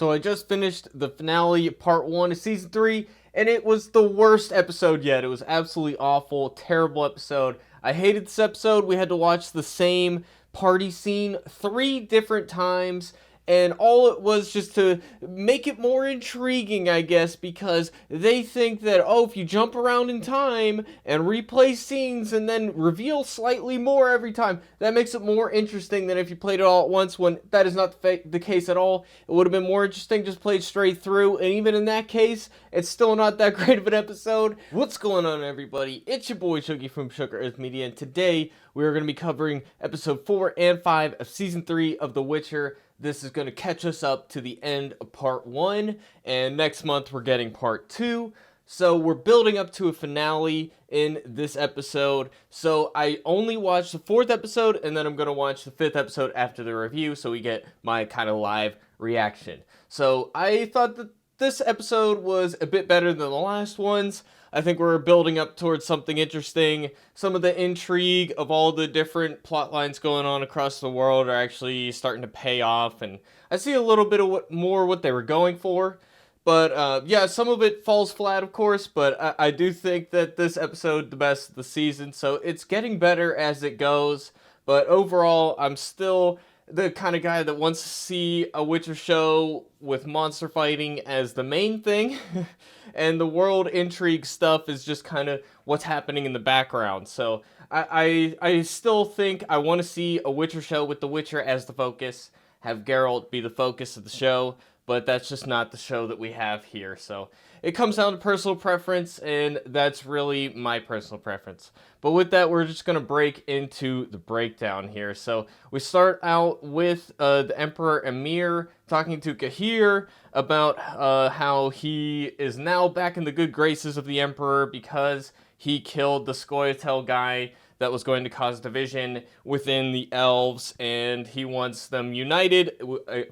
So I just finished the finale, part 1 of season 3, and it was the worst episode yet. It was absolutely awful, terrible episode. I hated this episode. We had to watch the same party scene 3 different times, and all it was just to make it more intriguing, I guess, because they think that, oh, if you jump around in time and replay scenes and then reveal slightly more every time, that makes it more interesting than if you played it all at once, when that is not the case at all. It would have been more interesting just played straight through, and even in that case, it's still not that great of an episode. What's going on, everybody? It's your boy Chucky from Sugar Earth Media, and today we are going to be covering episode 4 and 5 of season 3 of The Witcher. This is going to catch us up to the end of part 1, and next month we're getting part 2. So we're building up to a finale in this episode. So I only watched the 4th episode, and then I'm going to watch the 5th episode after the review, so we get my kind of live reaction. So I thought that this episode was a bit better than the last ones. I think we're building up towards something interesting. Some of the intrigue of all the different plot lines going on across the world are actually starting to pay off, and I see a little bit of more what they were going for. But yeah, some of it falls flat, of course, but I do think that this episode the best of the season, so it's getting better as it goes. But overall, I'm still the kind of guy that wants to see a Witcher show with monster fighting as the main thing, and the world intrigue stuff is just kind of what's happening in the background. So I still think I want to see a Witcher show with the Witcher as the focus, have Geralt be the focus of the show, but that's just not the show that we have here. So it comes down to personal preference, and that's really my personal preference. But with that, we're just going to break into the breakdown here. So we start out with the Emperor Emir talking to Cahir about how he is now back in the good graces of the Emperor because he killed the Scoia'tael guy that was going to cause division within the elves, and he wants them united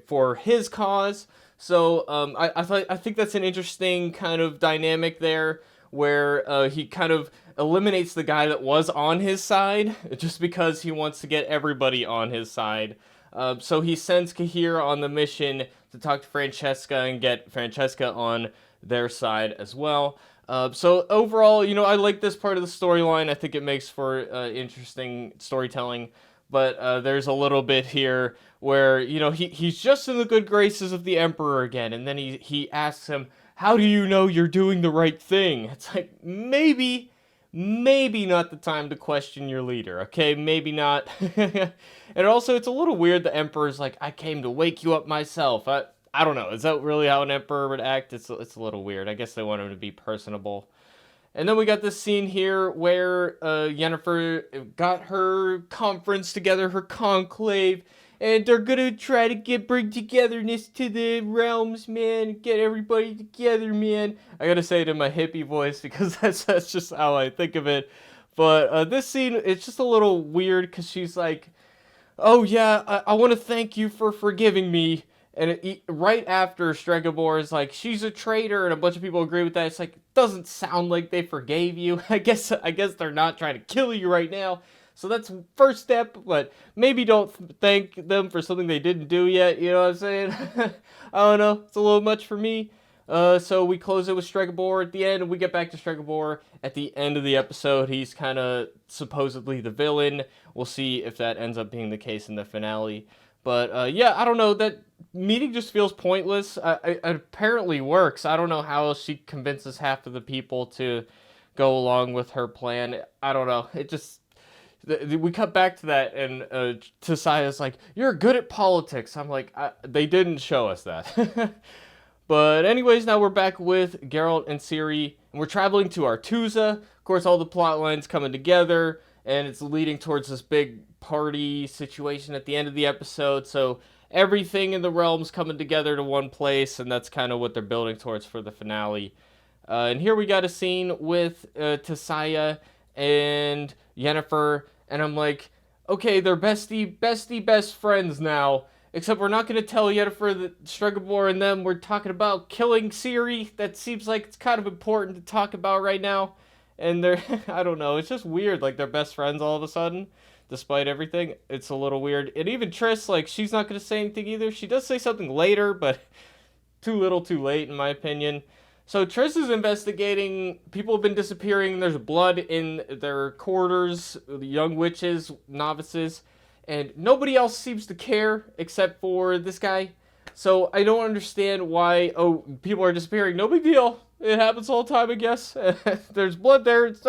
for his cause. So I think that's an interesting kind of dynamic there, where he kind of eliminates the guy that was on his side just because he wants to get everybody on his side. So he sends Cahir on the mission to talk to Francesca and get Francesca on their side as well. So overall, you know, I like this part of the storyline. I think it makes for interesting storytelling. But there's a little bit here where, you know, he's just in the good graces of the Emperor again. And then he asks him, how do you know you're doing the right thing? It's like, maybe not the time to question your leader, okay? Maybe not. And also, it's a little weird the Emperor's like, I came to wake you up myself. I don't know. Is that really how an Emperor would act? It's a little weird. I guess they want him to be personable. And then we got this scene here where Yennefer got her conference together, her conclave, and they're gonna try to bring togetherness to the realms, man. Get everybody together, man. I gotta say it in my hippie voice because that's just how I think of it. But this scene, it's just a little weird because she's like, oh yeah, I want to thank you for forgiving me. And right after Stregobor is like, she's a traitor, and a bunch of people agree with that. It's like, doesn't sound like they forgave you. I guess they're not trying to kill you right now. So that's first step, but maybe don't thank them for something they didn't do yet. You know what I'm saying? I don't know. It's a little much for me. So we close it with Stregobor at the end, and we get back to Stregobor at the end of the episode. He's kind of supposedly the villain. We'll see if that ends up being the case in the finale. But yeah, I don't know. That meeting just feels pointless. It apparently works. I don't know how else she convinces half of the people to go along with her plan. I don't know. It just... We cut back to that, and Tissaya's like, you're good at politics. I'm like, they didn't show us that. But anyways, now we're back with Geralt and Ciri, and we're traveling to Artusa. Of course, all the plot lines coming together, and it's leading towards this big party situation at the end of the episode. So everything in the realm's coming together to one place, and that's kind of what they're building towards for the finale. And here we got a scene with Tissaya and Yennefer, and I'm like, okay, they're best friends now, except we're not going to tell Yennefer that Stregobor and them were talking about killing Ciri. That seems like it's kind of important to talk about right now, and they're, I don't know, it's just weird, like, they're best friends all of a sudden, despite everything. It's a little weird, and even Triss, like, she's not going to say anything either. She does say something later, but too little too late, in my opinion. So Triss is investigating. People have been disappearing. There's blood in their quarters, the young witches, novices, and nobody else seems to care except for this guy. So I don't understand why, oh, people are disappearing. No big deal. It happens all the time, I guess. There's blood there. It's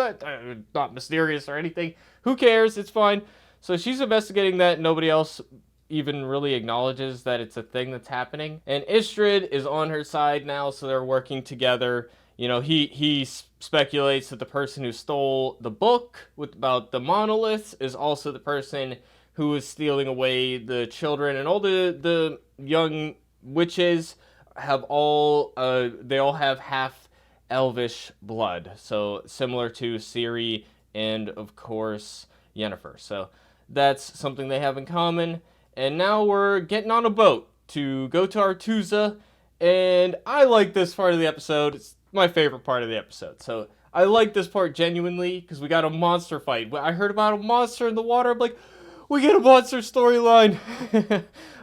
not mysterious or anything. Who cares? It's fine. So she's investigating that. Nobody else even really acknowledges that it's a thing that's happening. And Istrid is on her side now, so they're working together. You know, he speculates that the person who stole the book about the monoliths is also the person who is stealing away the children, and all the young witches have all they all have half elvish blood, so similar to Ciri and of course Yennefer. So that's something they have in common. And now we're getting on a boat to go to Artusa, and I like this part of the episode. It's my favorite part of the episode. So I like this part genuinely because we got a monster fight. I heard about a monster in the water. I'm like, we get a monster storyline.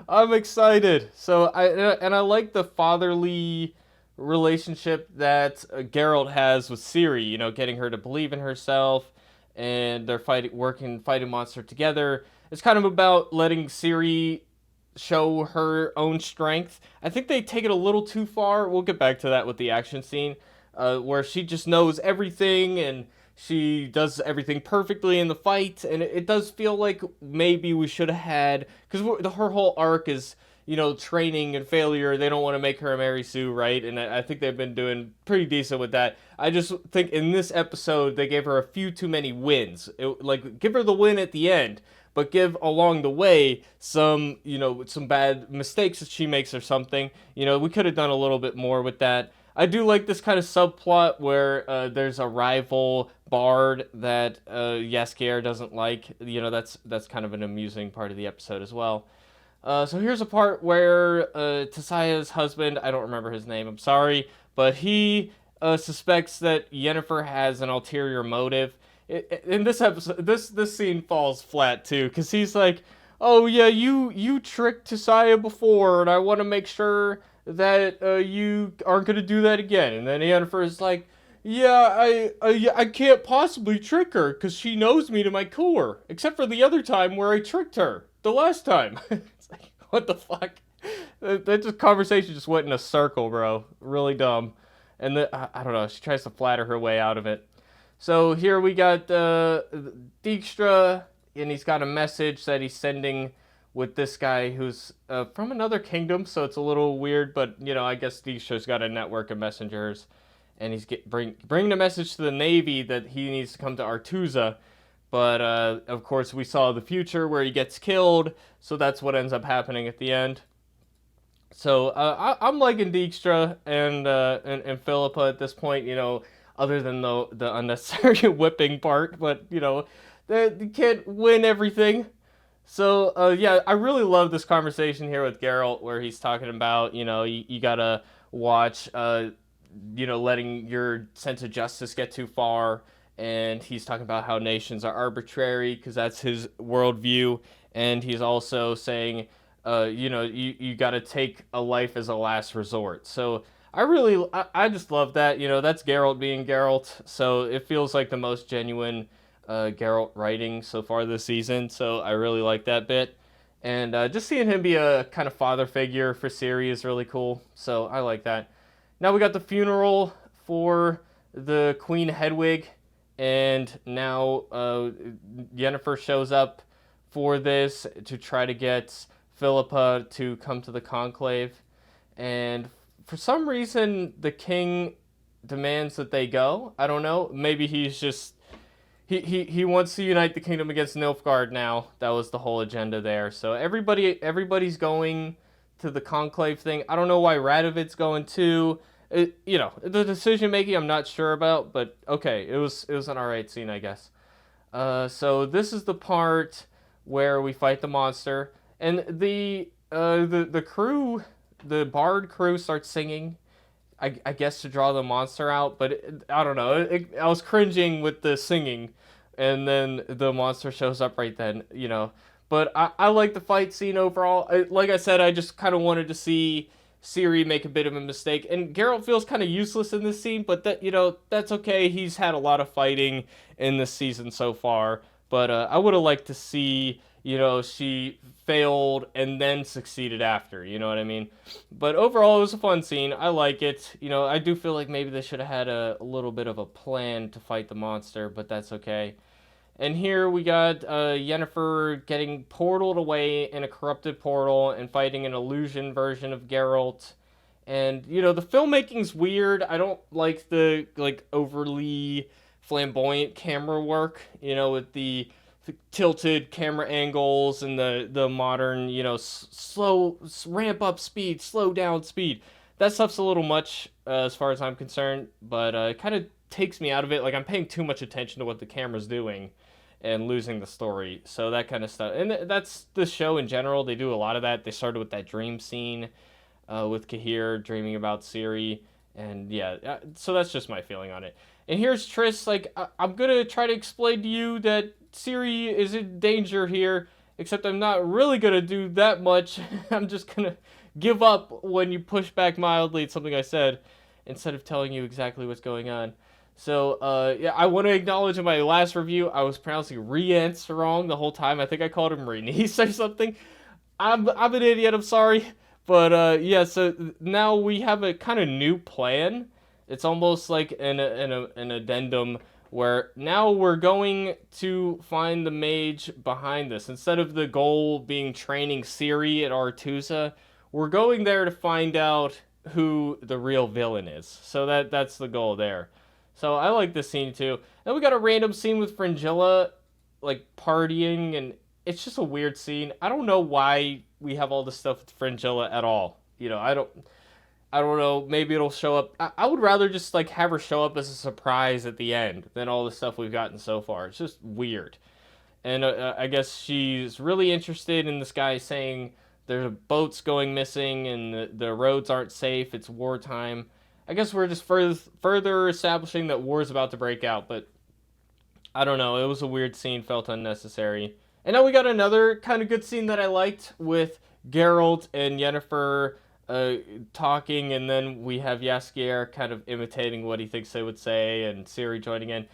I'm excited. So I like the fatherly relationship that Geralt has with Ciri. You know, getting her to believe in herself, and they're fighting monster together. It's kind of about letting Ciri show her own strength. I think they take it a little too far. We'll get back to that with the action scene, where she just knows everything and she does everything perfectly in the fight. And it does feel like maybe we should have had, because her whole arc is, you know, training and failure. They don't want to make her a Mary Sue, right? And I think they've been doing pretty decent with that. I just think in this episode they gave her a few too many wins. Like, give her the win at the end, but give along the way some, you know, some bad mistakes that she makes or something. You know, we could have done a little bit more with that. I do like this kind of subplot where there's a rival bard that Jaskier doesn't like. You know, that's kind of an amusing part of the episode as well. So here's a part where Tessaya's husband, I don't remember his name, I'm sorry, but he suspects that Yennefer has an ulterior motive. In this episode, this scene falls flat too, because he's like, "Oh yeah, you tricked Tessaya before, and I want to make sure that you aren't gonna do that again." And then Yennefer is like, "Yeah, I can't possibly trick her, because she knows me to my core, except for the other time where I tricked her, the last time." It's like, what the fuck? That just conversation just went in a circle, bro. Really dumb. And I don't know. She tries to flatter her way out of it. So here we got Dijkstra, and he's got a message that he's sending with this guy who's from another kingdom, so it's a little weird, but, you know, I guess Dijkstra's got a network of messengers, and he's bringing a message to the Navy that he needs to come to Artusa, but, of course, we saw the future where he gets killed, so that's what ends up happening at the end. So I'm liking Dijkstra and Philippa at this point, you know, other than the unnecessary whipping part, but, you know, you can't win everything. So, yeah, I really love this conversation here with Geralt, where he's talking about, you know, you gotta watch, you know, letting your sense of justice get too far, and he's talking about how nations are arbitrary, because that's his worldview, and he's also saying, you know, you gotta take a life as a last resort. So, I just love that. You know, that's Geralt being Geralt. So it feels like the most genuine Geralt writing so far this season. So I really like that bit. And just seeing him be a kind of father figure for Ciri is really cool. So I like that. Now we got the funeral for the Queen Hedwig. And now Yennefer shows up for this to try to get Philippa to come to the conclave. And for some reason, the king demands that they go. I don't know. Maybe he's just... He wants to unite the kingdom against Nilfgaard now. That was the whole agenda there. So everybody's going to the conclave thing. I don't know why Radovid's going too. You know, the decision making I'm not sure about, but okay, it was an alright scene, I guess. So this is the part where we fight the monster, and the crew... The bard crew starts singing, I guess to draw the monster out, but I don't know. I was cringing with the singing, and then the monster shows up right then, you know. But I like the fight scene overall. Like I said, I just kind of wanted to see Ciri make a bit of a mistake, and Geralt feels kind of useless in this scene, but that's okay. He's had a lot of fighting in this season so far, but I would have liked to see she failed and then succeeded after. You know what I mean? But overall, it was a fun scene. I like it. I do feel like maybe they should have had a little bit of a plan to fight the monster, but that's okay. And here we got Yennefer getting portaled away in a corrupted portal and fighting an illusion version of Geralt. And the filmmaking's weird. I don't like the overly flamboyant camera work. With the tilted camera angles and the modern slow ramp up speed, slow down speed. That stuff's a little much as far as I'm concerned, but it kind of takes me out of it. Like I'm paying too much attention to what the camera's doing and losing the story. So that kind of stuff. And that's the show in general. They do a lot of that. They started with that dream scene with Cahir dreaming about Ciri. And yeah, so that's just my feeling on it. And here's Triss, like, I'm going to try to explain to you that Ciri is in danger here, except I'm not really going to do that much. I'm just going to give up when you push back mildly at something I said, instead of telling you exactly what's going on. So, yeah, I want to acknowledge in my last review, I was pronouncing Rience wrong the whole time. I think I called him Renice or something. I'm an idiot, I'm sorry. But, yeah, so now we have a kind of new plan. It's almost like an addendum where now we're going to find the mage behind this. Instead of the goal being training Ciri at Artusa, we're going there to find out who the real villain is. So that's the goal there. So I like this scene too. Then we got a random scene with Fringilla, like partying, and it's just a weird scene. I don't know why we have all this stuff with Fringilla at all. I don't know. Maybe it'll show up. I would rather just like have her show up as a surprise at the end than all the stuff we've gotten so far. It's just weird. And I guess she's really interested in this guy saying there's boats going missing and the roads aren't safe. It's wartime. I guess we're just further establishing that war is about to break out, but I don't know. It was a weird scene, felt unnecessary. And now we got another kind of good scene that I liked with Geralt and Yennefer talking, and then we have Jaskier kind of imitating what he thinks they would say, and Ciri joining in.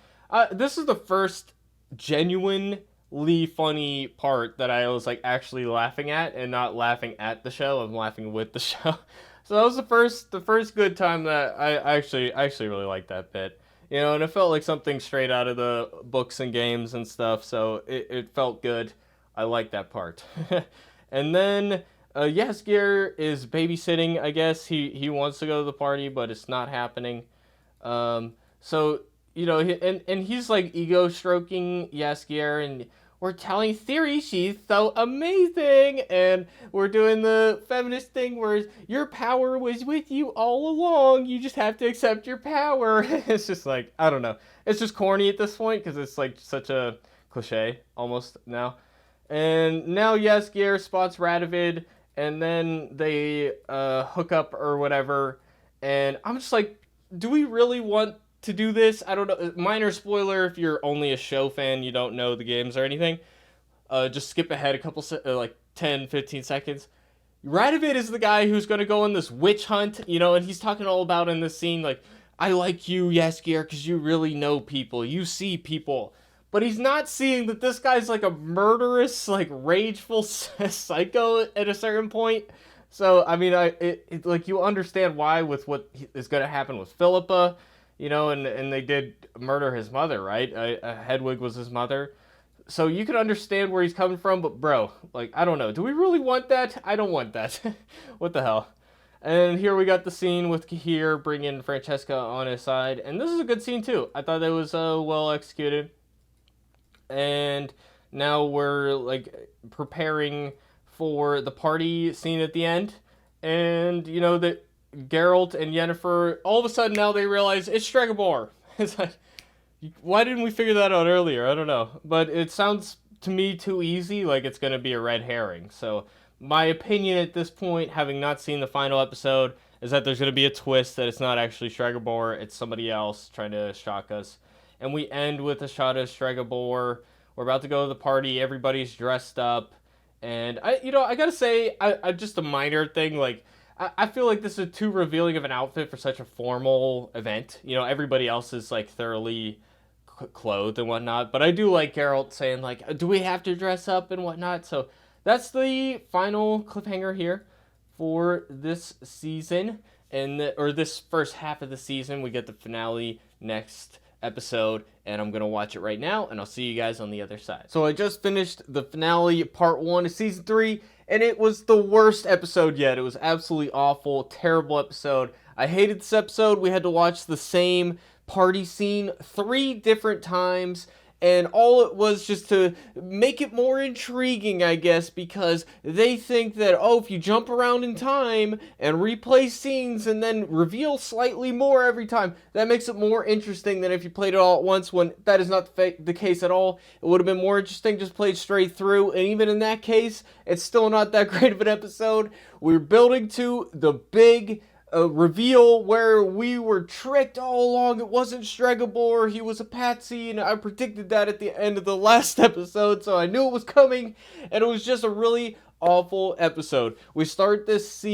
This is the first genuinely funny part that I was like actually laughing at, and not laughing at the show. I'm laughing with the show. So that was the first good time that I actually really liked that bit. And it felt like something straight out of the books and games and stuff, so it felt good. I liked that part. And then Jaskier is babysitting, I guess. He wants to go to the party, but it's not happening. So, and he's like ego stroking Jaskier, and we're telling Ciri she's so amazing, and we're doing the feminist thing where your power was with you all along, you just have to accept your power. It's just like, I don't know. It's just corny at this point, because it's like such a cliche, almost, now. And now Jaskier spots Radovid, and then they hook up or whatever, and I'm just like, do we really want to do this? I don't know. Minor spoiler if you're only a show fan, you don't know the games or anything. Just skip ahead a couple, like 10, 15 seconds. Radovid is the guy who's going to go on this witch hunt, and he's talking all about in this scene, like, I like you, Jaskier, because you really know people. You see people. But he's not seeing that this guy's like a murderous, like rageful psycho at a certain point. So, I mean, like you understand why with what is going to happen with Philippa, and they did murder his mother, right? Hedwig was his mother. So you can understand where he's coming from, but bro, like, I don't know. Do we really want that? I don't want that. What the hell? And here we got the scene with Cahir bringing Francesca on his side. And this is a good scene too. I thought it was well executed. And now we're like preparing for the party scene at the end, and that Geralt and Yennefer all of a sudden now they realize it's Stregobor. It's like, why didn't we figure that out earlier? I don't know, but it sounds to me too easy, like it's gonna be a red herring. So my opinion at this point, having not seen the final episode, is that there's gonna be a twist that it's not actually Stregobor, it's somebody else trying to shock us. And we end with a shot of Stregobor. We're about to go to the party. Everybody's dressed up. And I gotta say, I just a minor thing. Like, I feel like this is too revealing of an outfit for such a formal event. You know, everybody else is like thoroughly clothed and whatnot. But I do like Geralt saying like, "Do we have to dress up and whatnot?" So that's the final cliffhanger here for this season, or this first half of the season. We get the finale next episode, and I'm gonna watch it right now, and I'll see you guys on the other side. So I just finished the finale, part 1 of season 3, and it was the worst episode yet. It was absolutely awful, terrible episode. I hated this episode. We had to watch the same party scene 3 different times, and all it was just to make it more intriguing, I guess, because they think that, oh, if you jump around in time and replay scenes and then reveal slightly more every time, that makes it more interesting than if you played it all at once, when that is not the case at all. It would have been more interesting just played straight through, and even in that case, it's still not that great of an episode. We're building to the big reveal where we were tricked all along. It wasn't Stregobor, he was a patsy, and I predicted that at the end of the last episode, so I knew it was coming, and it was just a really awful episode. We start this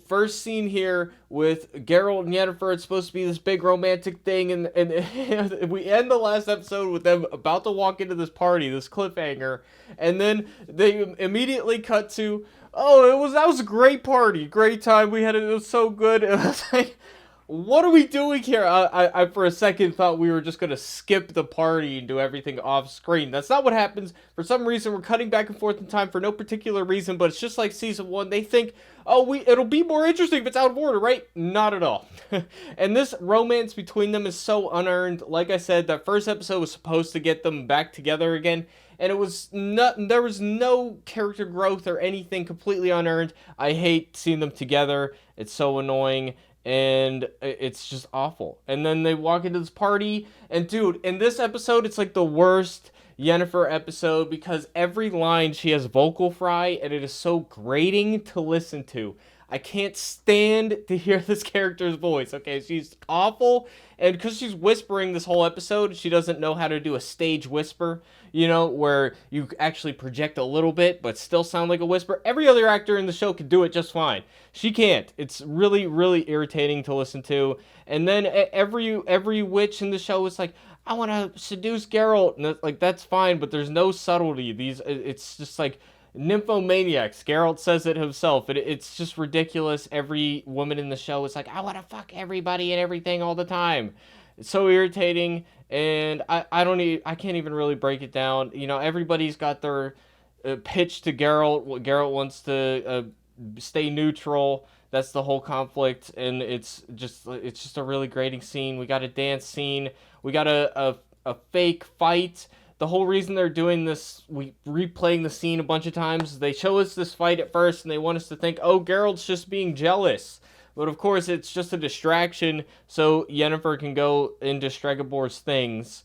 first scene here with Geralt and Yennefer. It's supposed to be this big romantic thing, and we end the last episode with them about to walk into this party, this cliffhanger, and then they immediately cut to, oh, that was a great party, great time we had. It was so good. It was like, what are we doing here? I for a second thought we were just gonna skip the party and do everything off screen. That's not what happens. For some reason, we're cutting back and forth in time for no particular reason, but it's just like season 1. They think, oh, it'll be more interesting if it's out of order, right? Not at all. And this romance between them is so unearned. Like I said, that first episode was supposed to get them back together again, and there was no character growth or anything, completely unearned. I hate seeing them together. It's so annoying, and it's just awful. And then they walk into this party, and dude, in this episode, it's like the worst Yennefer episode, because every line she has vocal fry, and it is so grating to listen to. I can't stand to hear this character's voice, okay? She's awful, and because she's whispering this whole episode, she doesn't know how to do a stage whisper, you know, where you actually project a little bit, but still sound like a whisper. Every other actor in the show could do it just fine. She can't. It's really, really irritating to listen to. And then every witch in the show is like, I want to seduce Geralt, and like, that's fine, but there's no subtlety. It's just like nymphomaniacs. Geralt says it himself. It's just ridiculous. Every woman in the show is like, I want to fuck everybody and everything all the time. It's so irritating, and I can't even really break it down. You know, everybody's got their pitch to Geralt. Geralt wants to stay neutral. That's the whole conflict, and it's just a really grating scene. We got a dance scene. We got a fake fight. The whole reason they're doing this, replaying the scene a bunch of times, they show us this fight at first, and they want us to think, oh, Geralt's just being jealous. But of course, it's just a distraction, so Yennefer can go into Stregobor's things.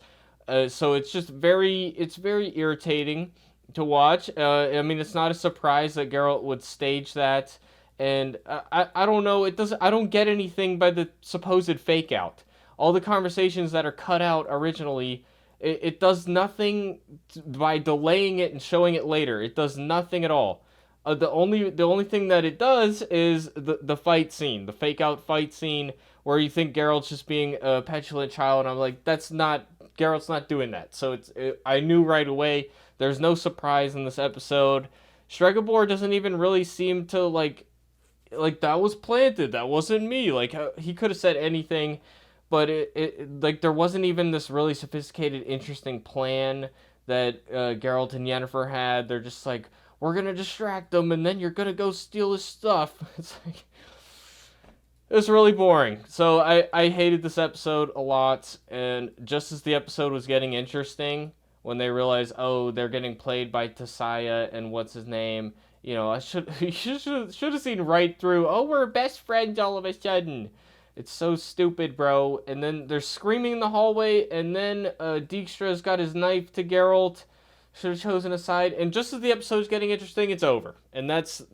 So it's very irritating to watch. I mean, it's not a surprise that Geralt would stage that, and I don't know. I don't get anything by the supposed fake out. All the conversations that are cut out originally, it does nothing by delaying it and showing it later. It does nothing at all. The only thing that it does is the fight scene, the fake out fight scene, where you think Geralt's just being a petulant child, and I'm like, Geralt's not doing that. So I knew right away. There's no surprise in this episode. Stregobor doesn't even really seem to like that was planted. That wasn't me. Like, he could have said anything, but like, there wasn't even this really sophisticated, interesting plan that Geralt and Yennefer had. They're just like, we're gonna distract them, and then you're gonna go steal his stuff. It's like, it's really boring. So I hated this episode a lot, and just as the episode was getting interesting, when they realized, oh, they're getting played by Tissaia and what's his name, you know, you should have seen right through, oh, we're best friends all of a sudden. It's so stupid, bro. And then they're screaming in the hallway, and then Dijkstra's got his knife to Geralt. Should have chosen a side. And just as the episode's getting interesting, it's over. And that's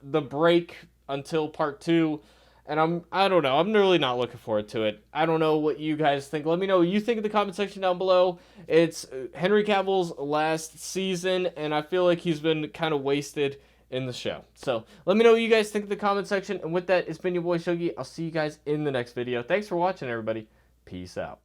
the break until part 2. And I don't know. I'm really not looking forward to it. I don't know what you guys think. Let me know what you think in the comment section down below. It's Henry Cavill's last season, and I feel like he's been kind of wasted in the show. So let me know what you guys think in the comment section. And with that, it's been your boy Shogi. I'll see you guys in the next video. Thanks for watching, everybody. Peace out.